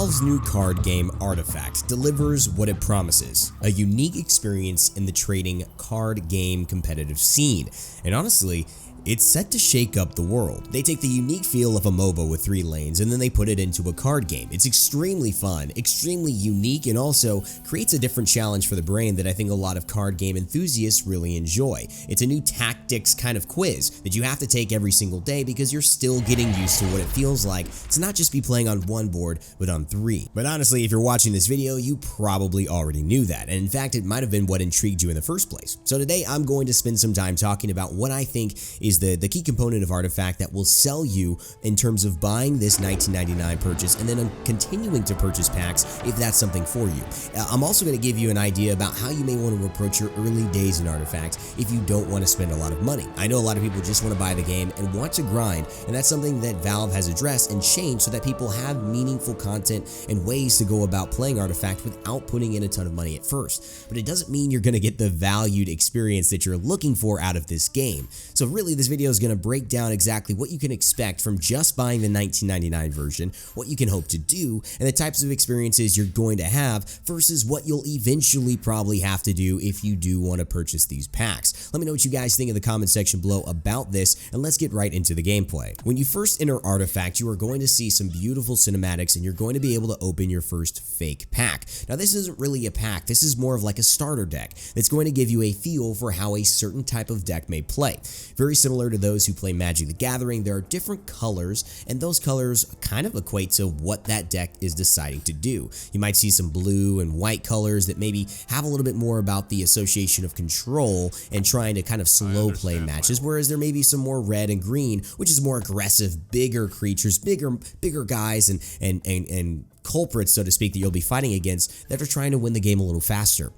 Valve's new card game Artifact delivers what it promises, a unique experience in the trading card game competitive scene, and honestly, it's set to shake up the world. They take the unique feel of a MOBA with 3 lanes and then they put it into a card game. It's extremely fun, extremely unique, and also creates a different challenge for the brain that I think a lot of card game enthusiasts really enjoy. It's a new tactics kind of quiz that you have to take every single day because you're still getting used to what it feels like to not just be playing on one board, but on 3. But honestly, if you're watching this video, you probably already knew that, and in fact, it might have been what intrigued you in the first place. So today, I'm going to spend some time talking about what I think is the key component of Artifact that will sell you in terms of buying this $19.99 purchase and then continuing to purchase packs if that's something for you. I'm also going to give you an idea about how you may want to approach your early days in Artifact if you don't want to spend a lot of money. I know a lot of people just want to buy the game and want to grind, and that's something that Valve has addressed and changed so that people have meaningful content and ways to go about playing Artifact without putting in a ton of money at first. But it doesn't mean you're going to get the valued experience that you're looking for out of this game. So really, this video is going to break down exactly what you can expect from just buying the $19.99 version, what you can hope to do, and the types of experiences you're going to have versus what you'll eventually probably have to do if you do want to purchase these packs. Let me know what you guys think in the comment section below about this, and let's get right into the gameplay. When you first enter Artifact, you are going to see some beautiful cinematics and you're going to be able to open your first fake pack. Now this isn't really a pack, this is more of like a starter deck that's going to give you a feel for how a certain type of deck may play. Very similar to those who play Magic the Gathering, there are different colors, and those colors kind of equate to what that deck is deciding to do. You might see some blue and white colors that maybe have a little bit more about the association of control and trying to kind of slow play matches, whereas there may be some more red and green, which is more aggressive, bigger creatures, bigger guys, and culprits, so to speak, that you'll be fighting against that are trying to win the game a little faster.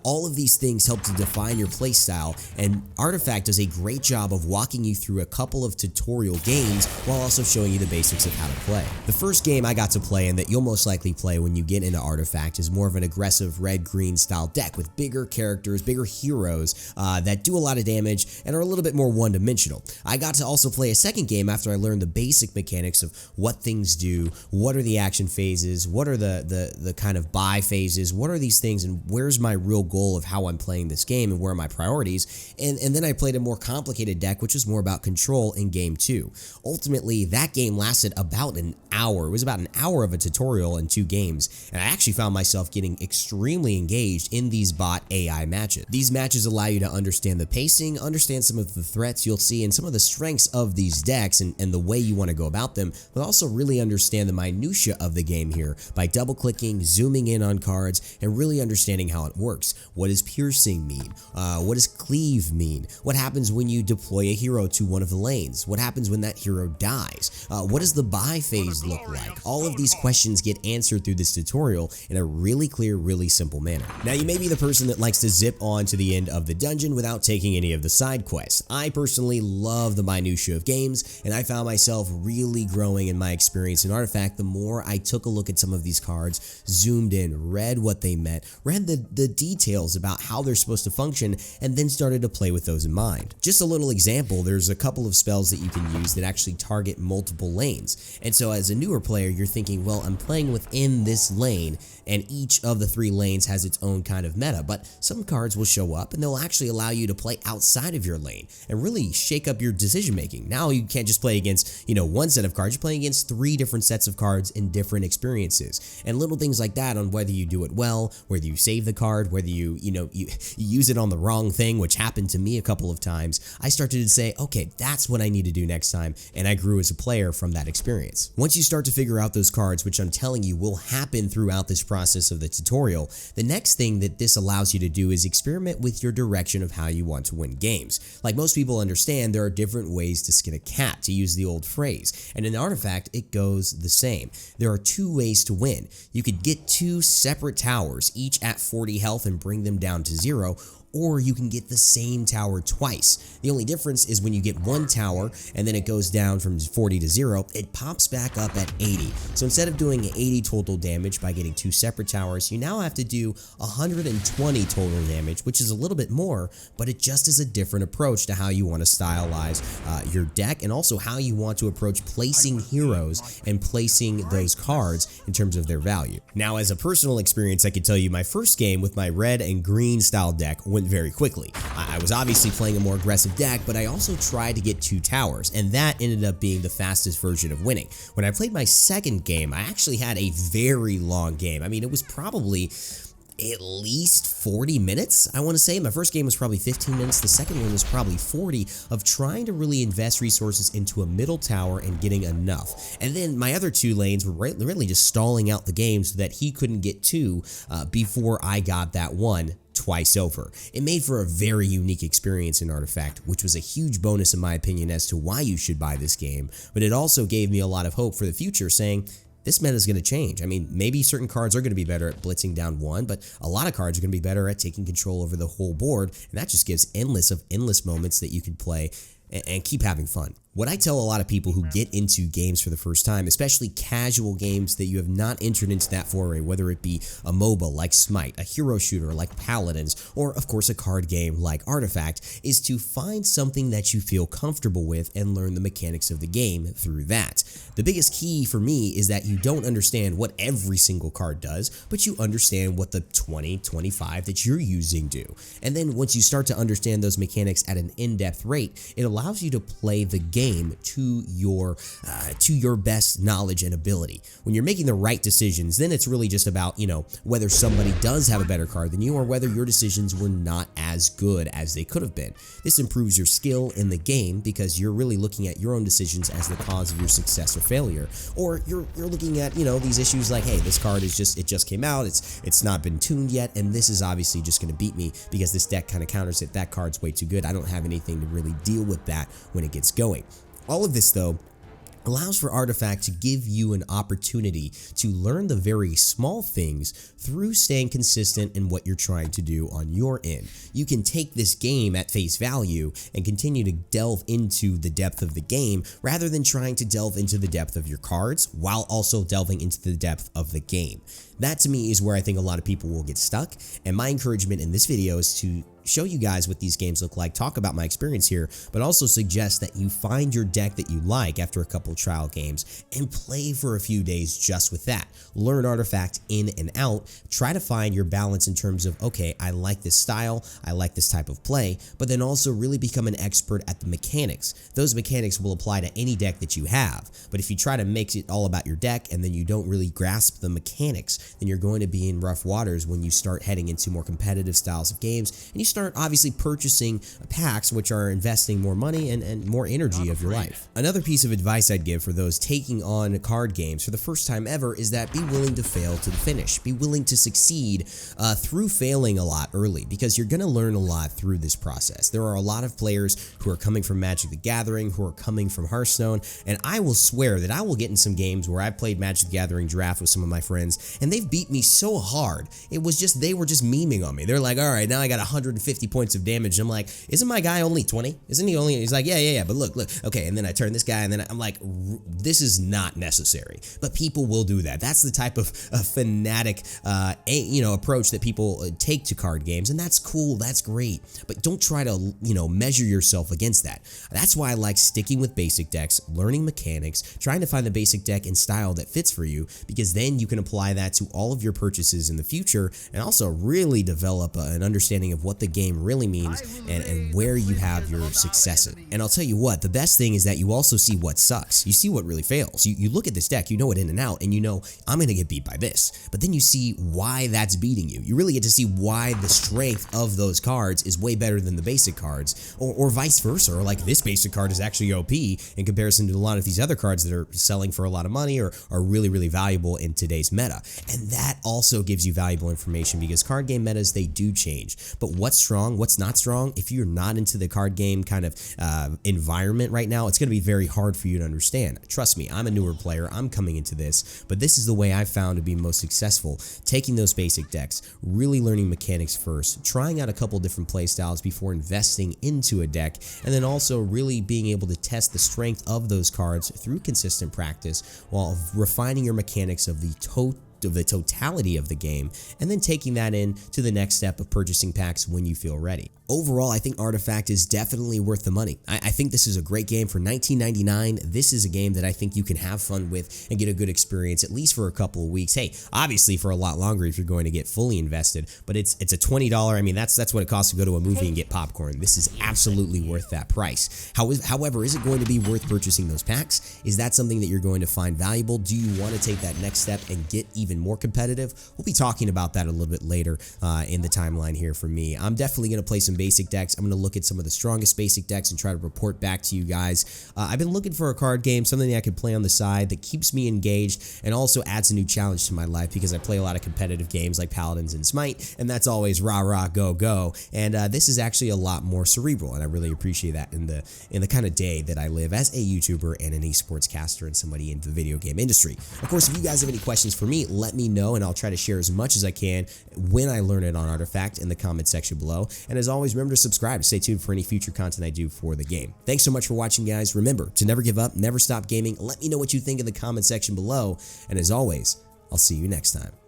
All of these things help to define your playstyle, and Artifact does a great job of walking you through a couple of tutorial games while also showing you the basics of how to play. The first game I got to play, and that you'll most likely play when you get into Artifact, is more of an aggressive red-green style deck with bigger characters, bigger heroes that do a lot of damage and are a little bit more one-dimensional. I got to also play a second game after I learned the basic mechanics of what things do, what are the action phases, what are the kind of buy phases, what are these things, and where's my real goal of how I'm playing this game and where are my priorities, and then I played a more complicated deck which was more about control in game 2. Ultimately, that game lasted about an hour. It was about an hour of a tutorial in 2 games, and I actually found myself getting extremely engaged in these bot AI matches. These matches allow you to understand the pacing, understand some of the threats you'll see, and some of the strengths of these decks and the way you want to go about them, but also really understand the minutia of the game here by double clicking, zooming in on cards, and really understanding how it works. What does piercing mean? What does cleave mean? What happens when you deploy a hero to one of the lanes? What happens when that hero dies? What does the buy phase look like? All of these questions get answered through this tutorial in a really clear, really simple manner. Now, you may be the person that likes to zip on to the end of the dungeon without taking any of the side quests. I personally love the minutia of games, and I found myself really growing in my experience in Artifact the more I took a look at some of these cards, zoomed in, read what they meant, read the details about how they're supposed to function, and then started to play with those in mind. Just a little example, there's a couple of spells that you can use that actually target multiple lanes. And so as a newer player, you're thinking, well, I'm playing within this lane, and each of the 3 lanes has its own kind of meta, but some cards will show up and they'll actually allow you to play outside of your lane and really shake up your decision making. Now you can't just play against, one set of cards, you're playing against 3 different sets of cards in different experiences. And little things like that on whether you do it well, whether you save the card, whether you use it on the wrong thing, which happened to me a couple of times, I started to say, okay, that's what I need to do next time, and I grew as a player from that experience. Once you start to figure out those cards, which I'm telling you will happen throughout this process of the tutorial, the next thing that this allows you to do is experiment with your direction of how you want to win games. Like most people understand, there are different ways to skin a cat, to use the old phrase, and in Artifact, it goes the same. There are 2 ways to win. You could get 2 separate towers, each at 40 health, and bring them down to 0, or you can get the same tower twice. The only difference is when you get one tower and then it goes down from 40 to 0, it pops back up at 80. So instead of doing 80 total damage by getting 2 separate towers, you now have to do 120 total damage, which is a little bit more, but it just is a different approach to how you want to stylize your deck, and also how you want to approach placing heroes and placing those cards in terms of their value. Now, as a personal experience, I could tell you my first game with my red and green style deck went very quickly. I was obviously playing a more aggressive deck, but I also tried to get 2 towers, and that ended up being the fastest version of winning. When I played my second game, I actually had a very long game. I mean, it was probably at least 40 minutes, I want to say. My first game was probably 15 minutes. The second one was probably 40, of trying to really invest resources into a middle tower and getting enough. And then my other 2 lanes were really just stalling out the game so that he couldn't get 2 before I got that one twice over. It made for a very unique experience in Artifact, which was a huge bonus in my opinion as to why you should buy this game, but it also gave me a lot of hope for the future, saying, this meta is going to change. I mean, maybe certain cards are going to be better at blitzing down one, but a lot of cards are going to be better at taking control over the whole board, and that just gives endless moments that you could play and keep having fun. What I tell a lot of people who get into games for the first time, especially casual games that you have not entered into that foray, whether it be a MOBA like Smite, a hero shooter like Paladins, or of course a card game like Artifact, is to find something that you feel comfortable with and learn the mechanics of the game through that. The biggest key for me is that you don't understand what every single card does, but you understand what the 20, 25 that you're using do. And then once you start to understand those mechanics at an in-depth rate, it allows you to play the game to your best knowledge and ability. When you're making the right decisions, then it's really just about, whether somebody does have a better card than you or whether your decisions were not as good as they could have been. This improves your skill in the game because you're really looking at your own decisions as the cause of your success or failure. Or you're looking at, these issues like, hey, this card is just came out, it's not been tuned yet, and this is obviously just going to beat me because this deck kind of counters it. That card's way too good. I don't have anything to really deal with that when it gets going. All of this, though, allows for Artifact to give you an opportunity to learn the very small things through staying consistent in what you're trying to do on your end. You can take this game at face value and continue to delve into the depth of the game rather than trying to delve into the depth of your cards while also delving into the depth of the game. That to me is where I think a lot of people will get stuck, and my encouragement in this video is to show you guys what these games look like, talk about my experience here, but also suggest that you find your deck that you like after a couple trial games and play for a few days just with that. Learn Artifact in and out, try to find your balance in terms of, okay, I like this style, I like this type of play, but then also really become an expert at the mechanics. Those mechanics will apply to any deck that you have, but if you try to make it all about your deck and then you don't really grasp the mechanics, then you're going to be in rough waters when you start heading into more competitive styles of games, and you start obviously purchasing packs which are investing more money and more energy of your life. Another piece of advice I'd give for those taking on card games for the first time ever is that be willing to fail to the finish. Be willing to succeed through failing a lot early, because you're going to learn a lot through this process. There are a lot of players who are coming from Magic the Gathering, who are coming from Hearthstone, and I will swear that I will get in some games where I've played Magic the Gathering draft with some of my friends, and they've beat me so hard. It was just, they were just memeing on me. They're like, all right, now I got 150 points of damage. I'm like, isn't my guy only 20? Isn't he only? He's like, yeah, but look, okay. And then I turn this guy, and then I'm like, this is not necessary. But people will do that. That's the type of fanatic, approach that people take to card games, and that's cool. That's great. But don't try to, measure yourself against that. That's why I like sticking with basic decks, learning mechanics, trying to find the basic deck and style that fits for you, because then you can apply that to all of your purchases in the future, and also really develop an understanding of what the game really means and where you have your successes. And I'll tell you what, the best thing is that you also see what sucks. You see what really fails. You look at this deck, you know it in and out, and you know, I'm going to get beat by this. But then you see why that's beating you. You really get to see why the strength of those cards is way better than the basic cards, or vice versa. Or like, this basic card is actually OP in comparison to a lot of these other cards that are selling for a lot of money or are really, really valuable in today's meta. And that also gives you valuable information, because card game metas, they do change. But what's strong, what's not strong. If you're not into the card game kind of environment right now, it's going to be very hard for you to understand. Trust me, I'm a newer player. I'm coming into this, but this is the way I've found to be most successful. Taking those basic decks, really learning mechanics first, trying out a couple different play styles before investing into a deck, and then also really being able to test the strength of those cards through consistent practice while refining your mechanics of the totality of the game, and then taking that in to the next step of purchasing packs when you feel ready. Overall, I think Artifact is definitely worth the money. I think this is a great game for $19.99. This is a game that I think you can have fun with and get a good experience, at least for a couple of weeks. Hey, obviously for a lot longer if you're going to get fully invested, but it's a $20. I mean, that's what it costs to go to a movie and get popcorn. This is absolutely worth that price. However, is it going to be worth purchasing those packs? Is that something that you're going to find valuable? Do you want to take that next step and get even more competitive? We'll be talking about that a little bit later in the timeline here for me. I'm definitely going to play some basic decks. I'm going to look at some of the strongest basic decks and try to report back to you guys. I've been looking for a card game, something that I could play on the side that keeps me engaged and also adds a new challenge to my life, because I play a lot of competitive games like Paladins and Smite, and that's always rah rah go go. And this is actually a lot more cerebral, and I really appreciate that in the kind of day that I live as a YouTuber and an esports caster and somebody in the video game industry. Of course, if you guys have any questions for me, let me know, and I'll try to share as much as I can when I learn it on Artifact in the comment section below. And as always, remember to subscribe to stay tuned for any future content I do for the game. Thanks so much for watching, guys. Remember to never give up, never stop gaming. Let me know what you think in the comment section below, and as always, I'll see you next time.